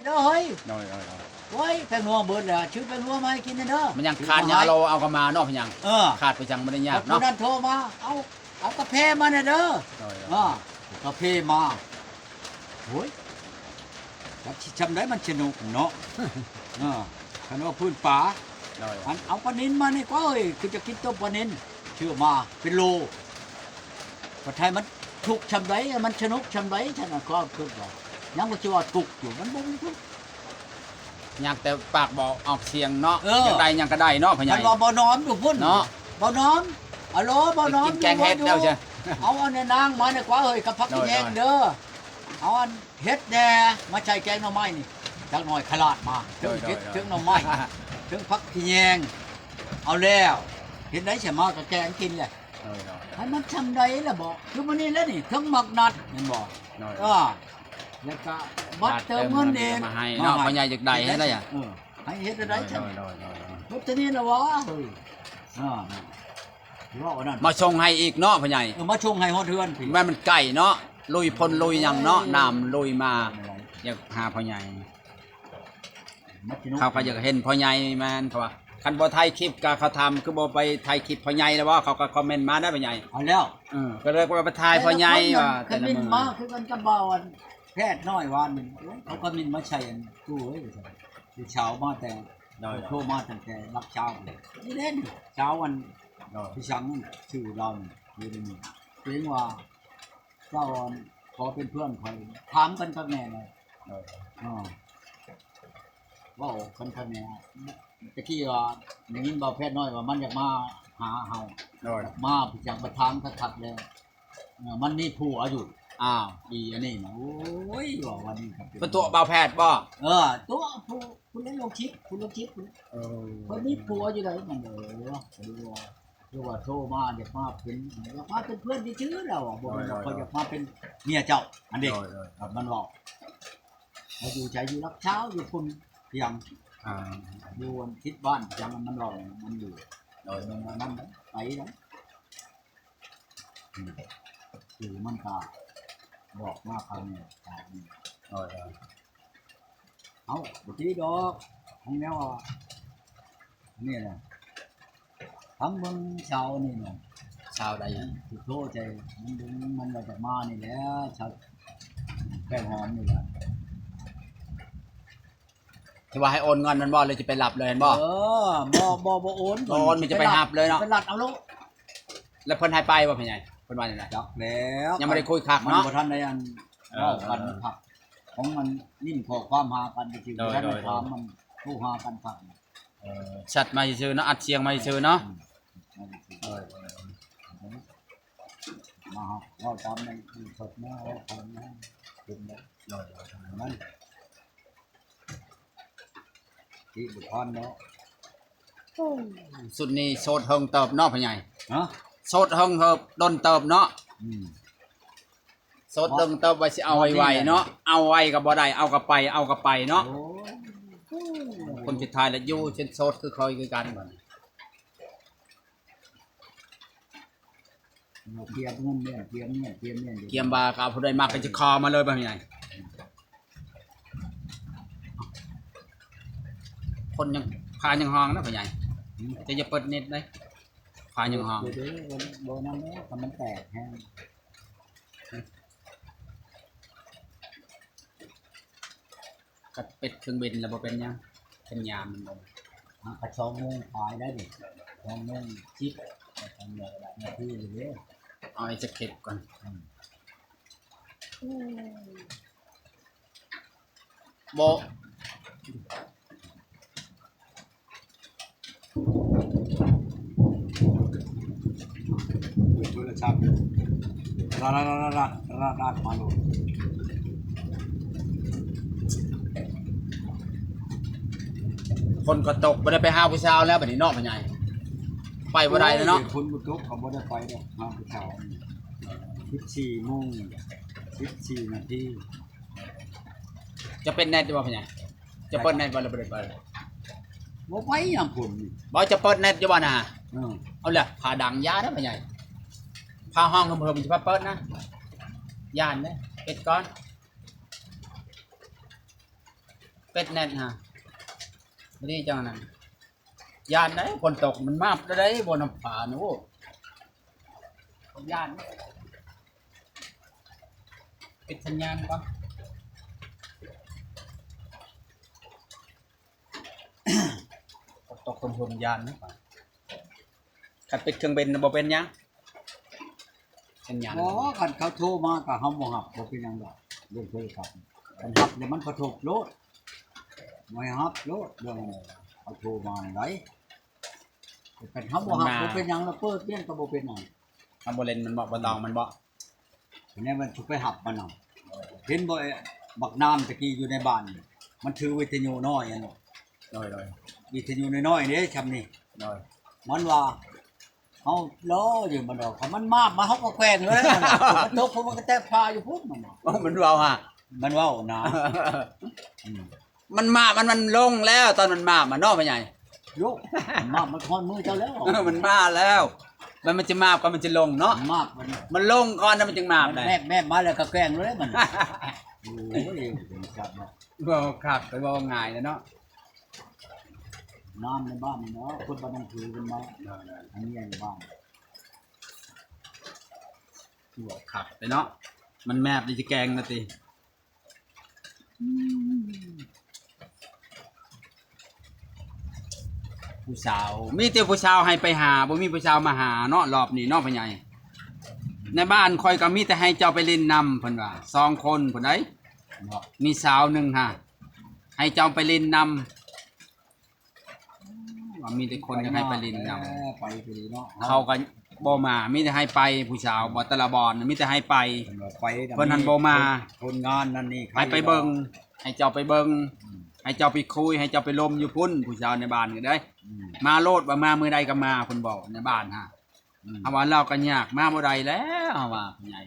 ด้อเฮ้ย โดย โอ้ยแป้งนัวเบิดแล้วชื่อแป้งนัวมาให้กินเด้อ มันยังขาดหยังเราเอากันมาเนาะเพิ่นยังขาดไปจังบ่ได้ยาก เนาะ เนาะ นั่นโทรมาเอากาแฟมาเด้อ โดย กาแฟมาโอ้ยแล้วจำได้มันสนุกเนาะคันว่าพื้นป่า โดย อันเอาปลานินมานี่ก็เอ้ยคือจะกินต้มปลานินเชื่อมาเป็นโลประเทศมันถูกชำไรมันสนุกชำไรฉันก็คือว่ายังบ่ชื่อว่าถูกอยู่มันบ่ถูก อยากแต่ปากบอกออกเสียงเนาะ เออ อยากได้หยังก็ได้เนาะพ่อใหญ่ มันว่าบ่น้อมอยู่พุ่น เนาะ บ่น้อมอะโหลบ่น้อม กินแกงเฮ็ดแล้วใช่ เอาอันนี้นางมาเนี่ยกว่าเอ้ยกับผักขี้แยงเด้อเอาอันเฮ็ดแหน่มาใช้แกงหน่อไม้นี่จักหน่อยขลาดมาถึงเฮ็ดถึงหน่อไม้ถึงผักขี้แยงเอาแล้วเห็นได้ใช่มาก็แกงกินแหละ โดย ให้มันทำได้ล่ะบ่คือมื้อนี้แล้วนี่ทั้งหมักนัดแม่นบ่ โดย แล้วก็บัตรเติมเงินเอง มาให้เนาะพ่อใหญ่อยากได้ให้ได้อ่ะ ให้เฮ็ดได้ฉัน โดย รถตัวนี้ล่ะวะเฮ้ยว่าอันนั้น มาชงให้อีกเนาะพ่อใหญ่ มาชงให้ฮอดเทือนพี่ แม่มันไก่เนาะลุยพลลุยหยังเนาะน้ำลุยมาอยากหาพ่อใหญ่เขาก็อยากเห็นพ่อใหญ่แม่นเพราะว่าคันบ่ถ่ายคลิปก็เขาทำคือบ่ไปถ่ายคลิปพ่อใหญ่แล้วว่าเขาก็คอมเมนต์มาได้พ่อใหญ่ เอาแล้ว ก็เลยว่าไปถ่ายพ่อใหญ่ว่า แต่ละคนมาคือกันกับบ่าวอันแพทย์น้อยวานนึงเขาก็มินมาใช้อันตู้เอ้ยที่เช้ามาแต่โทรมาตั้งแต่รับเช้าเลยนี่เล่นเช้าวันพี่ชังชื่อเราอยู่ในนี้เรียกว่าเจ้าขอเป็นเพื่อนคอยถามกันกับแม่เลยว่าคนคนนี้ตะกี้ว่าอย่างนี้บ่าวแพทย์น้อยว่ามันอยากมาหาเฮามาพี่ชังประทางทักเลยมันนี่ผัวอยู่ดีอันนี้นะโอ้ยว่าวันนี้ครับ เป็นตัวบ่าวแพทย์บ่ ตัวผู้คุณเล่นโลชิปคุณโลชิปคนนี้ผัวอยู่ไหนมันดูว่าโทรมาอยากมาเป็นเพื่อนที่ชื่อเราบอกเขาอยากมาเป็นเมียเจ้าอันเด็กมันบอกมาอยู่ใจอยู่รับเช้าอยู่คุณเพียงอยู่ทิศบ้านยังมันรอมันอยู่มันไปแล้วอยู่มันตาบอกมาใครเนี่ยตายเอาบุตรีดอกของแนวนี่แหละทั้งเมืองชาวนี่เนี่ย ชาวใด ติดโทษใจมันดึงมันมาจากมานี่แหละชาวแป้งหอมนี่แหละ ที่ว่าให้โอนเงินมันบ่เลยจะไปหลับเลยเห็นบ่ บ่โอนมันจะไปหับเลยเนาะ ไปหลัดเอาลูก แล้วเพิ่นให้ไปบ่พ่อใหญ่เพิ่นว่าจังได๋ จักแล้ว ยังไม่ได้คุยคัก มัน เนาะ บ่ทันได้อันกันผักของมันนิ่มขอความหากันจริงๆแล้วความมันผู้หากันผัก ชัดมาซื่อๆเนาะอัดเสียงมาซื่อๆเนาะ มาเราทำในสดนะเราทำนะเป็นแบบนั้นที่บุคคลเนาะ สุดนี้โสดเฮิงเติบเนาะพ่อใหญ่ ฮะ โสดเฮิงเฮิบดนเติบเนาะโสดเฮิงเติบไว้สิเอาไวๆเนาะเอาไว้ก็บ่ได้เอาก็ไปเอาก็ไปเนาะคนสุดท้ายแล้วอยู่เช่นโสดคือคอยคือกันบ่ เกียมเงินเนี่ยเกียมเนี่ย เกียมบาก็เอาผู้ใดมาก็จะคอมาเลยบ่พ่อใหญ่คนยังพายังห้องนะพ่อใหญ่จะเปิดเน็ตได้พายังห้อง เดี๋ยวโดนน้ำเนี่ยทำมันแตกแห้ง ก็เป็ดเครื่องบินแล้วบ่เป็นหยังเป็นยามมันบ่ กระชองงขายได้ดิชองงชิปทำเนี่ยนาทีเลย เอาไอ้จะเก็บก่อนโบ โทรศัพท์รามาลง คนก็ตกบ่ได้ไปหาผู้สาวแล้วบัดนี้เนาะพ่อใหญ่ไปบ่ได้แล้วเนาะ คุณบุตรเขาบ่ได้ไปหรอกมาผู้สาว14 โมง 14 นาที จะเป็นแน่ดีบ่พ่อใหญ่จะเปิดแน่บ่หรือบ่ได้เปิด บ่ไปอย่างคุณ บ่จะเปิดแน่อยู่บ่น่ะเอาล่ะพาดังยาเด้อพ่อใหญ่พาห้องเพิ่มๆสิพาเปิดนะย่านเด้อเฮ็ดก่อน เป็ดแน่นฮะบ่ดีจังนั้นยานได้ฝนตกมันมาได้บนน้ำป่านี่โอ้ผมยานปิดสัญญาณก่อนฝนตกตรงหุ่นยานนะคันปิดเครื่องบินบ่เป็นหยังสัญญาณ อ๋อคันเขาโทรมาก็เฮาบ่รับบ่เป็นหยังดอกเรื่องโทรศัพท์คันรับเนี่ยมันกระทบโลดบ่ให้รับโลดเรื่องเขาโทรมาไหนคันเฮาบ่รับบ่เป็นหยังแล้วเปิดเรียนก็บ่เป็นหยัง ทำบ่เล่นมันบ่บ่ตองมันบ่ เนี่ยมันถูกไปหับมันเอาเห็นบ่ไอ้บักน้ำตะกี้อยู่ในบ้านนี่มันถือวิทยุน้อยอันนั้น โดย วิทยุน้อยๆนี่ชำนี่ โดย มันว่าเฮาล้ออยู่มันดอกถ้ามันมาบมาเฮาก็แกล้งเลยมันตกผมมันก็แตกพาอยู่พุ่นมันน่ะ มันเว้าฮะ มันเว้านะอืม มันมามันลงแล้วตอนมันมามันเนาะพ่อใหญ่ โยกมามันทอนมือเจ้าแล้ว มันมาแล้ว มันจะมาก่อนมันจะลงเนาะ มากมัน มันลงก่อนแล้วมันจึงมาได้ แม่มาแล้วก็แกล้งเลยมันโอ้ยเป็นจัดเนาะ บ่คักไปบ่ง่ายแล้วเนาะ น้ำในบ้านนี่เนาะคนบ้านนั่นถือกันมาอันนี้ในบ้าน บ่คักไปเนาะมันแมบดิจะแกงนะติผู้สาวมีแต่ผู้สาวให้ไปหาบ่มีผู้สาวมาหาเนาะรอบนี้เนาะพ่อใหญ่ในบ้านคอยก็มีแต่ให้เจ้าไปเล่นนำเพิ่นว่า2คนเพิ่นได้ เนาะ มีสาวหนึ่งฮะให้เจ้าไปเล่นนำว่ามีแต่คนจะให้ไปเล่นน ไปดีเนาะ ำเขาก็บ่มามีแต่ให้ไปผู้สาวบ่แตะละบอนมีแต่ให้ไป ไป เพิ่นนั้นบ่มา คนงานนั่นนี่ ให้ไปเบิ่งให้เจ้าไปเบิ่งให้เจ้าไปคุยให้เจ้าไปลมอยู่พุ่นผู้สาวในบ้านก็ได้ มาโลดว่ามามื้อใดก็มาเพิ่นบอกในบ้านฮะเอาว่าเราก็ยากมาบ่ได้แล้วเอาว่าผู้ใหญ่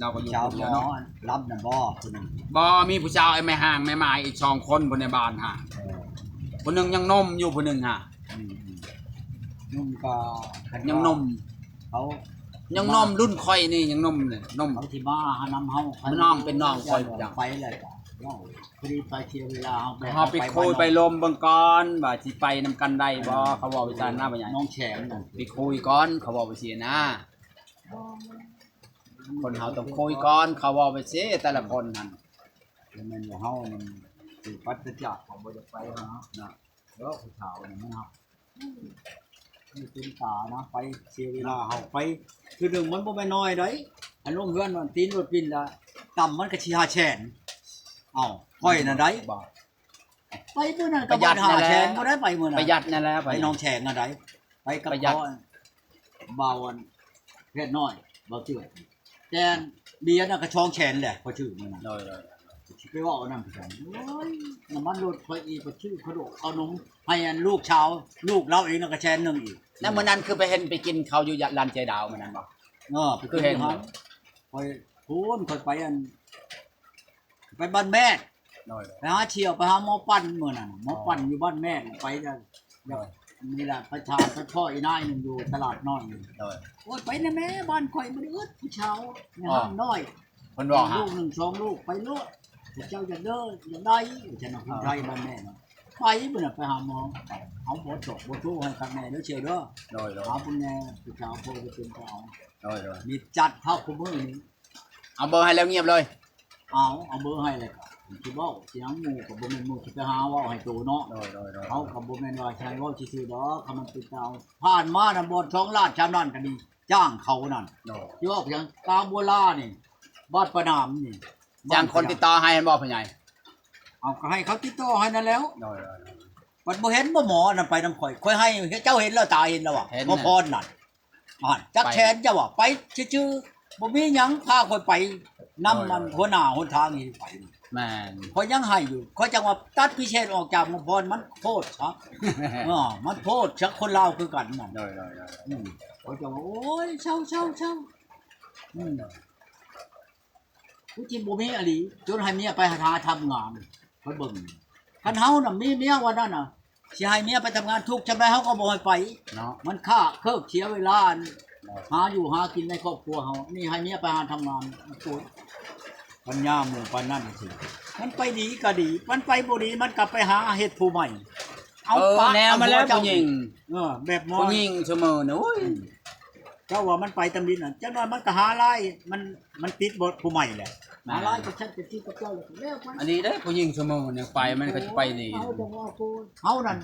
เราก็อยู่ ชาว พุ่น หม แล้ว อ เนาะ รับน่ะบ่คนนึง บ่มีผู้สาวไอ้แม่ห่างแม่หมายอีก2คนบนในบ้านฮะผู้หนึงยังนมอยู่ผู้หนึงฮะ นุ่มก็ ยังนม เขา ยังนมรุ่นค่อยนี่ยังนมเลยนม เขาที่มาหานำเฮา น้องเป็นน้องคอยจัง ไปเลยเนาะพอดีไปเที่ยวเวลาเฮา เฮาไปคุยไปลมเบิ่งก่อนว่าสิไปนำกันได้บ่เขาบอกวิจารณ์หน้าบ่ใหญ่ น้องแฉมนั่น ไปคุยก่อนเขาบอกไปสินะคนเฮาต้องคุยก่อนเขาบอกไปสิแต่ละคนนั่น แม่นว่าเฮามันสิปัจจักของบ่ได้ไปหานะแล้วผู้สาวนี่มันเฮานี่เป็นตานะไปเที่ยวเวลาเฮาไปคือหนึ่งมันบ่แม่นน้อยเด้อันลงเฮือนมันตีนรถปินละต่ำมันก็สิ5แสนเอ้าค่อยน่ะได้ บ่ ไปมื้อนั้นก็บ่หาแสนบ่ได้ไปมื้อนั้น ประหยัดนั่นแหละ ไปน้องแฉงอะไรไปกับ ประหยัด พ่อเบาวันเพชรน้อยเบาเจือแจนเบียร์น่ะกระชองแฉนแหละพอชื่อมันน่ะ โดย ไปว่าเอานั่นพี่จันโอ้ยน้ำมันรถคอยอีพอชื่อเขาโดดเอานมให้อันลูกชาวลูกเราเองน่ะกระแชนหนึงอีก แล้วมื้อนั้นคือไปเห็นไปกินเขาวอยู่ร้านใจดาวมื้อนั้นบ่ ไป คือเห็น ฮะคอยพูนคอยไปอันไปบ้านแม่ โดย ไปหาเชียวไปหาหมอปั้นมื้อนั้นน่ะหมอปั้นอยู่บ้านแม่น่ะไปจะนี่แหละประชาไปพ่ออีนายหนึงอยู่ตลาดน้อยนี่ โดย โอ้ยไปนะแม่บ้านข่อยบ่ได้อึดผู้เชาวในห้างน้อย เพิ่นบอกฮะ ลูกหนึ่งสองลูกไปโลดเจ้าอย่าเด้ออย่าได้ฉันเอาคนไทยบ้านแม่เนาะไปบ่น่ะไปหาหมอเอาบ่จบบ่ทู้ให้กับแม่เด้อเชียวเด้อ โดย หาพุ่นแน่ผู้เชาวพ่อไปเป็นก็เอา โดย มีจัดเฮาคุมื้อนี้ เอาเบอร์ให้แล้วเงียบเลย เอาเบอร์ให้เลยก็สิเว้าสิหยังหมู่ก็บ่แม่นหมู่สิไปหาเว้าให้โตเนาะ โดย เขาก็บ่แม่นว่าใช้เว้าซื่อๆดอกคำมันเป็นเจ้าผ่านมาน่ะบ่2ล้าน3ล้านก็ดีจ้างเขานั่น โดย ที่ว่าอย่างกาบัวลานี่บ้านประนามนี่ จ้างคนติดต่อให้มันบอกพ่อใหญ่ เอาก็ให้เขาติดต่อให้นั่นแล้ว โดย มันบ่เห็นบ่หมอนั่นไปนำข่อยค่อยให้เจ้าเห็นแล้วตาเห็นแล้วว่ะ เห็น บ่ น่ะ พรนั่นจัก ไป แชนเจ้าว่ะไปชื่อๆบ่มีหยังพาข่อยไปนำมันหัวหน้าหนทางนี่ไป แม่น ข่อยยังให้อยู่ข่อยจังว่าตัดพิเศษออกจากหมอพรมันโทษครับมันโทษชักคนลาวคือกันนั่น โดย ข่อยจังว่าโอ้ยเช่าผู้ที่บ่มีอหลีจนให้เมียไปหาทำงานข่อยเบิ่งคันเฮาน่ะมีเมียว่านั่นน่ะสิให้เมียไปทำงานทุกข์จำได้เฮาก็บ่ให้ไป เนาะ มันค่าเคิกเสียเวลาหาอยู่หากินในครอบครัวเฮานี่ให้เมียไปหาทำงานโอ้ย ปัญญาหมู่ปานนั้นสิมันไปดีก็ดีมันไปบ่ดีมันกลับไปหาเฮ็ดผู้ใหม่แนวมาแล้วผู้หญิงแบบมอ ผู้หญิงเสมอนะโอ้ย เจ้าว่ามันไปตำดินน่ะจังน้อยมันก็หาลายมันติดบ่ผู้ใหม่แหละหาลายก็ชัดจะที่กับเจ้าแล้วไป อันนี้เด้อผู้หญิงเสมอเนี่ยไปมันก็จะไปดี เอาจังว่ากูเฮานั่น